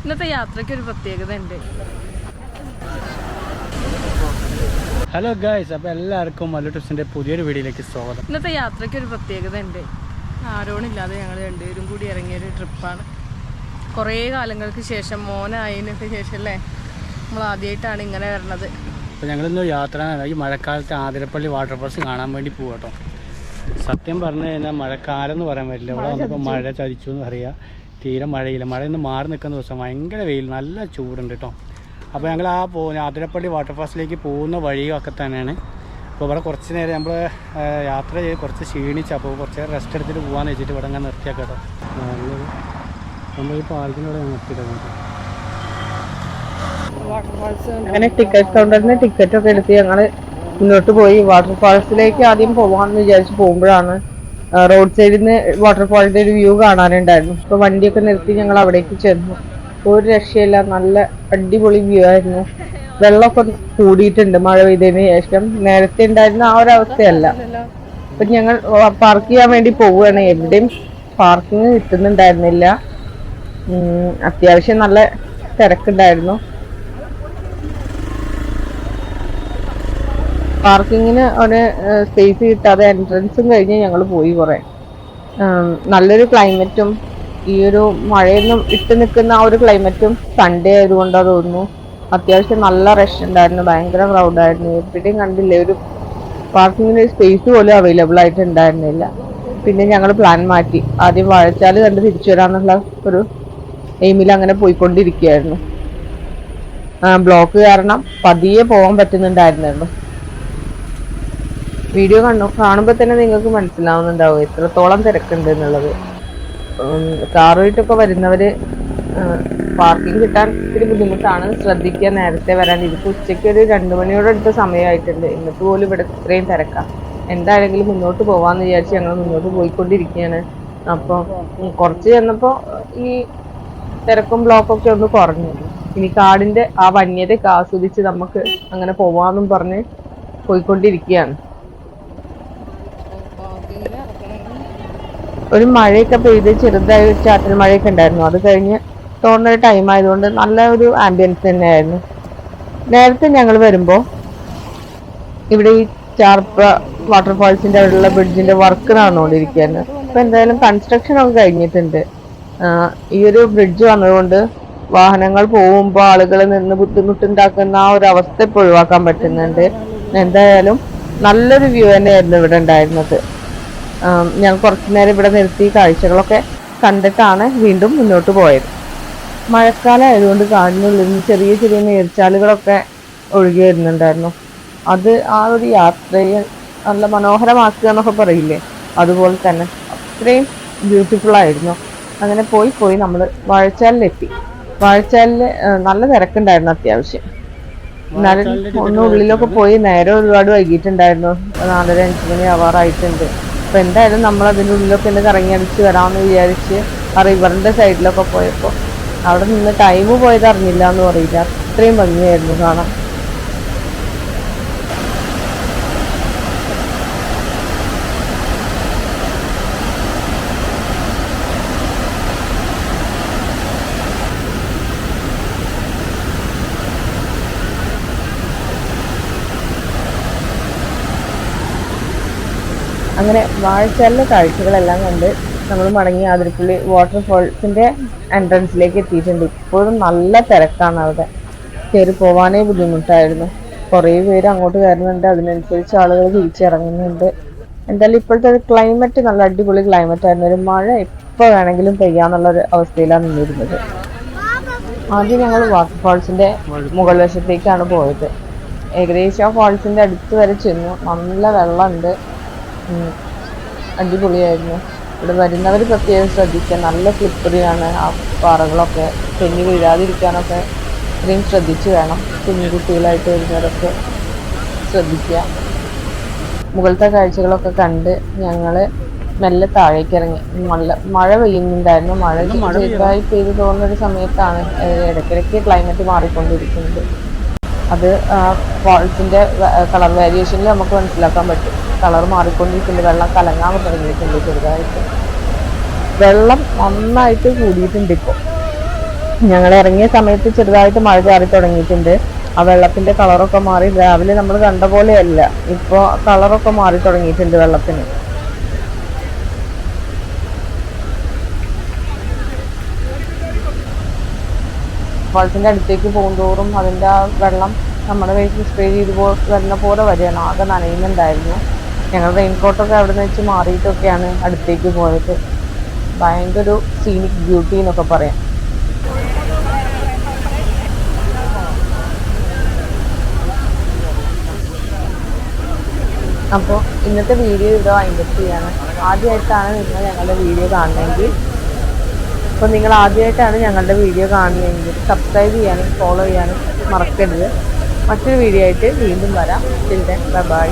ഇന്നത്തെ യാത്രയ്ക്ക് ഒരു പ്രത്യേകത ഉണ്ട്. ഹലോ ഗായ്സ്, അപ്പോൾ എല്ലാവർക്കും മല്ലു ട്രിപ്സിൻ്റെ പുതിയൊരു വീഡിയോയിലേക്ക് സ്വാഗതം. ഇന്നത്തെ യാത്രയ്ക്ക് ഒരു പ്രത്യേകത ഉണ്ട്. ആരോണില്ലാതെ ഞങ്ങൾ രണ്ടുപേരും കൂടി ഇറങ്ങിയൊരു ട്രിപ്പാണ്. കുറേ കാലങ്ങൾക്ക് ശേഷം, മോനായതിനൊക്കെ ശേഷം അല്ലേ, നമ്മൾ ആദ്യമായിട്ടാണ് ഇങ്ങനെ വരണത്. അപ്പോൾ ഞങ്ങളിന്ന് യാത്ര ഈ മഴക്കാലത്ത് ആതിരപ്പള്ളി വാട്ടർഫോൾസ് കാണാൻ വേണ്ടി പോകും കേട്ടോ. സത്യം പറഞ്ഞു കഴിഞ്ഞാൽ മഴക്കാലം എന്ന് പറയാൻ പറ്റില്ല. ഇവിടെ വന്നപ്പോൾ മഴ ചതിച്ചു എന്ന് പറയാം. തീരെ മഴയില്ല. മഴയൊന്ന് മാറി നിൽക്കുന്ന ദിവസം ഭയങ്കര വെയിൽ, നല്ല ചൂടുണ്ട് കേട്ടോ. അപ്പോൾ ഞങ്ങൾ ആതിരപ്പള്ളി വാട്ടർഫോൾസിലേക്ക് പോകുന്ന വഴിയൊക്കെ തന്നെയാണ്. അപ്പോൾ ഇവിടെ കുറച്ച് നേരം നമ്മൾ യാത്ര ചെയ്ത് കുറച്ച് ക്ഷീണിച്ച്, അപ്പോൾ കുറച്ച് നേരം റെസ്റ്റ് എടുത്തിട്ട് പോകാമെന്ന് വെച്ചിട്ട് ഇവിടെ അങ്ങനെ നിർത്തിയാൽ കേട്ടോ. നമ്മൾ ഈ പാർക്കിനോടെ നിർത്തിയിട്ടാണ്. അങ്ങനെ ടിക്കറ്റ് കൗണ്ടറിൽ നിന്ന് ടിക്കറ്റ് ഒക്കെ എടുത്ത് ഞങ്ങൾ മുന്നോട്ട് പോയി. വാട്ടർഫാൾസിലേക്ക് ആദ്യം പോകാമെന്ന് വിചാരിച്ച് പോകുമ്പോഴാണ് റോഡ് സൈഡിൽ നിന്ന് വാട്ടർഫാളിന്റെ ഒരു വ്യൂ കാണാനുണ്ടായിരുന്നു. അപ്പോൾ വണ്ടിയൊക്കെ നിർത്തി ഞങ്ങൾ അവിടേക്ക് ചെന്നു. ഒരു രക്ഷയില്ല, നല്ല അടിപൊളി വ്യൂ ആയിരുന്നു. വെള്ളമൊക്കെ കൂടിയിട്ടുണ്ട് മഴ പെയ്തതിന് ശേഷം. നേരത്തെ ഉണ്ടായിരുന്ന ആ ഒരു അവസ്ഥയല്ല. അപ്പം ഞങ്ങൾ പാർക്ക് ചെയ്യാൻ വേണ്ടി പോവുകയാണ്. എവിടെയും പാർക്കിങ് കിട്ടുന്നുണ്ടായിരുന്നില്ല. അത്യാവശ്യം നല്ല തിരക്കുണ്ടായിരുന്നു. പാർക്കിങ്ങിന് ഒരു സ്പേസ് കിട്ടാതെ എൻട്രൻസും കഴിഞ്ഞ് ഞങ്ങൾ പോയി. കുറേ നല്ലൊരു ക്ലൈമറ്റും ഈ ഒരു മഴയൊന്നും ഇട്ട് നിൽക്കുന്ന ആ ഒരു ക്ലൈമറ്റും സൺഡേ ആയതുകൊണ്ടാ തോന്നുന്നു. അത്യാവശ്യം നല്ല റഷ് ഉണ്ടായിരുന്നു, ഭയങ്കര ക്രൗഡായിരുന്നു. എവിടെയും കണ്ടില്ലേ, ഒരു പാർക്കിങ്ങിന് സ്പേസ് പോലും അവൈലബിൾ ആയിട്ട് ഉണ്ടായിരുന്നില്ല. പിന്നെ ഞങ്ങൾ പ്ലാൻ മാറ്റി. ആദ്യം വാഴച്ചാൽ കണ്ട് തിരിച്ചു വരാന്നുള്ള ഒരു എയിമിൽ അങ്ങനെ പോയിക്കൊണ്ടിരിക്കുകയായിരുന്നു. ബ്ലോക്ക് കാരണം പതിയെ പോകാൻ പറ്റുന്നുണ്ടായിരുന്നുള്ളൂ. വീഡിയോ കാണുമ്പോൾ തന്നെ നിങ്ങൾക്ക് മനസ്സിലാവുന്നുണ്ടാവും എത്രത്തോളം തിരക്കുണ്ട് എന്നുള്ളത്. കാറുമായിട്ടൊക്കെ വരുന്നവര് പാർക്കിംഗ് കിട്ടാൻ ഇത്തിരി ബുദ്ധിമുട്ടാണ്. ശ്രദ്ധിക്കുക, നേരത്തെ വരാൻ. ഇതിപ്പോൾ ഉച്ചയ്ക്ക് ഒരു 2 മണിയോടെ അടുത്ത സമയമായിട്ടുണ്ട്. എന്നിട്ട് പോലും ഇവിടെ ഇത്രയും തിരക്കാം. എന്തായാലും മുന്നോട്ട് പോവാന്ന് വിചാരിച്ച് ഞങ്ങൾ മുന്നോട്ട് പോയിക്കൊണ്ടിരിക്കുകയാണ്. അപ്പോൾ കുറച്ച് ചെന്നപ്പോൾ ഈ തിരക്കും ബ്ലോക്കൊക്കെ ഒന്ന് കുറഞ്ഞു. ഇനി കാടിന്റെ ആ വന്യതയൊക്കെ ആസ്വദിച്ച് നമുക്ക് അങ്ങനെ പോവാന്നും പറഞ്ഞ് പോയിക്കൊണ്ടിരിക്കുകയാണ്. ഒരു മഴയൊക്കെ പെയ്ത് ചെറുതായി ചാറ്റൽ മഴയൊക്കെ ഉണ്ടായിരുന്നു. അത് കഴിഞ്ഞ് തോന്നുന്ന ടൈം ആയതുകൊണ്ട് നല്ല ഒരു ആംബിയൻസ് തന്നെയായിരുന്നു. നേരത്തെ ഞങ്ങൾ വരുമ്പോൾ ഇവിടെ ഈ ചാർപ്പ വാട്ടർഫാൾസിന്റെ അവിടെയുള്ള ബ്രിഡ്ജിന്റെ വർക്ക് നടന്നുകൊണ്ടിരിക്കുകയായിരുന്നു. അപ്പൊ എന്തായാലും കൺസ്ട്രക്ഷൻ ഒക്കെ കഴിഞ്ഞിട്ടുണ്ട്. ഈ ഒരു ബ്രിഡ്ജ് വന്നതുകൊണ്ട് വാഹനങ്ങൾ പോകുമ്പോൾ ആളുകൾ നിന്ന് ബുദ്ധിമുട്ടുണ്ടാക്കുന്ന ആ ഒരു അവസ്ഥ ഇപ്പോൾ ഒഴിവാക്കാൻ പറ്റുന്നുണ്ട്. എന്തായാലും നല്ലൊരു വ്യൂ തന്നെയായിരുന്നു ഇവിടെ ഉണ്ടായിരുന്നത്. ഞാൻ കുറച്ചു നേരം ഇവിടെ നിർത്തി കാഴ്ചകളൊക്കെ കണ്ടിട്ടാണ് വീണ്ടും മുന്നോട്ട് പോയത്. മഴക്കാലം ആയതുകൊണ്ട് കാടിനുള്ളിൽ നിന്ന് ചെറിയ ചെറിയ നീർച്ചാലുകളൊക്കെ ഒഴുകി വരുന്നുണ്ടായിരുന്നു. അത് ആ ഒരു യാത്രയെ നല്ല മനോഹരമാക്കുക എന്നൊക്കെ പറയില്ലേ, അതുപോലെ തന്നെ അത്രയും ബ്യൂട്ടിഫുൾ ആയിരുന്നു. അങ്ങനെ പോയി നമ്മൾ വാഴച്ചാലിലെത്തി. വാഴച്ചാലിൽ നല്ല തിരക്കുണ്ടായിരുന്നു അത്യാവശ്യം. എന്നാലും ഒന്ന് ഉള്ളിലൊക്കെ പോയി. നേരെ ഒരുപാട് വൈകിട്ടുണ്ടായിരുന്നു. 4:30-5 മണി ആവാറായിട്ടുണ്ട്. അപ്പൊ എന്തായാലും നമ്മൾ അതിൻ്റെ ഉള്ളിലൊക്കെ ഒന്ന് കറങ്ങിയടിച്ച് വരാമെന്ന് വിചാരിച്ച് ആ റിവറിന്റെ സൈഡിലൊക്കെ പോയപ്പോൾ അവിടെ നിന്ന് ടൈം പോയത് അറിഞ്ഞില്ല എന്ന് പറയില്ല, അത്രയും ഭംഗിയായിരുന്നു കാണാൻ. അങ്ങനെ വാഴച്ചാലിലെ കാഴ്ചകളെല്ലാം കണ്ട് നമ്മൾ മടങ്ങി ആതിരപ്പള്ളി വാട്ടർഫോൾസിന്റെ എൻട്രൻസിലേക്ക് എത്തിയിട്ടുണ്ട്. ഇപ്പോഴും നല്ല തിരക്കാണ് അവിടെ. കയറി പോവാനേ ബുദ്ധിമുട്ടായിരുന്നു. കുറേ പേര് അങ്ങോട്ട് കയറുന്നുണ്ട്, അതിനനുസരിച്ച് ആളുകൾ തിരിച്ചിറങ്ങുന്നുണ്ട്. എന്തായാലും ഇപ്പോഴത്തെ ഒരു ക്ലൈമറ്റ് നല്ല അടിപൊളി ക്ലൈമറ്റ് ആയിരുന്നു. ഒരു മഴ എപ്പോൾ വേണമെങ്കിലും പെയ്യാന്നുള്ളൊരു അവസ്ഥയിലാണ് നിന്നിരുന്നത്. ആദ്യം ഞങ്ങൾ വാട്ടർഫാൾസിന്റെ മുകൾ വശത്തേക്കാണ് പോയത്. ഏകദേശം ആ ഫാൾസിന്റെ അടുത്ത് വരെ ചെന്നു. നല്ല വെള്ളമുണ്ട്, അടിപൊളിയായിരുന്നു. ഇവിടെ വരുന്നവർ പ്രത്യേകം ശ്രദ്ധിക്കുക, നല്ല സ്ലിപ്പറിയാണ് ആ പാറകളൊക്കെ. തെന്നി വീഴാതിരിക്കാനൊക്കെ ഇത്രയും ശ്രദ്ധിച്ച് വേണം. കുഞ്ഞുകുട്ടികളായിട്ട് വരുന്നവരൊക്കെ ശ്രദ്ധിക്കുക. മുകളിലത്തെ കാഴ്ചകളൊക്കെ കണ്ട് ഞങ്ങൾ മെല്ലെ താഴേക്ക് ഇറങ്ങി. മഴ പെയ്യുന്നുണ്ടായിരുന്നു. മഴ ചെറുതായി പെയ്ത് തോന്നുന്നൊരു സമയത്താണ്. ഇടയ്ക്കിടയ്ക്ക് ക്ലൈമറ്റ് മാറിക്കൊണ്ടിരിക്കുന്നത്. അത് ഫാൾസിന്റെ കളർ വേരിയേഷനിൽ നമുക്ക് മനസ്സിലാക്കാൻ പറ്റും. കളർ മാറിക്കൊണ്ടിരിക്കുന്നുണ്ട്. വെള്ളം കലങ്ങാൻ തുടങ്ങിയിട്ടുണ്ട് ചെറുതായിട്ട്. വെള്ളം നന്നായിട്ട് കൂടിയിട്ടുണ്ട് ഇപ്പോൾ. ഞങ്ങൾ ഇറങ്ങിയ സമയത്ത് ചെറുതായിട്ട് മഴ ചാറി തുടങ്ങിയിട്ടുണ്ട്. ആ വെള്ളത്തിന്റെ കളറൊക്കെ മാറി. രാവിലെ നമ്മൾ കണ്ട പോലെയല്ല, ഇപ്പോൾ കളറൊക്കെ മാറി തുടങ്ങിയിട്ടുണ്ട് വെള്ളത്തിന്. ഫാൾസിന്റെ അടുത്തേക്ക് പോകുന്തോറും അതിൻ്റെ ആ വെള്ളം നമ്മുടെ വേസ്റ്റ് സ്പ്രേ ചെയ്ത് വരുന്ന പോലെ വരികയാണ്. ആകെ നനയുന്നുണ്ടായിരുന്നു. ഞങ്ങൾ റെയിൻകോട്ടൊക്കെ അവിടെ നിന്ന് വെച്ച് മാറിയിട്ടൊക്കെയാണ് അടുത്തേക്ക് പോയത്. ഭയങ്കര ഒരു സീനിക് ബ്യൂട്ടി എന്നൊക്കെ പറയാം. അപ്പോൾ ഇന്നത്തെ വീഡിയോ ഇവിടെ വൈൻഡപ്പ് ചെയ്യാണ്. ആദ്യമായിട്ടാണ് നിങ്ങൾ ഞങ്ങളുടെ വീഡിയോ കാണുന്നതെങ്കിൽ നിങ്ങൾ ആദ്യമായിട്ടാണ് ഞങ്ങളുടെ വീഡിയോ കാണുന്നതെങ്കിൽ സബ്സ്ക്രൈബ് ചെയ്യാനും ഫോളോ ചെയ്യാനും മറക്കരുത്. മറ്റൊരു വീഡിയോ ആയിട്ട് വീണ്ടും വരാം. Till then bye.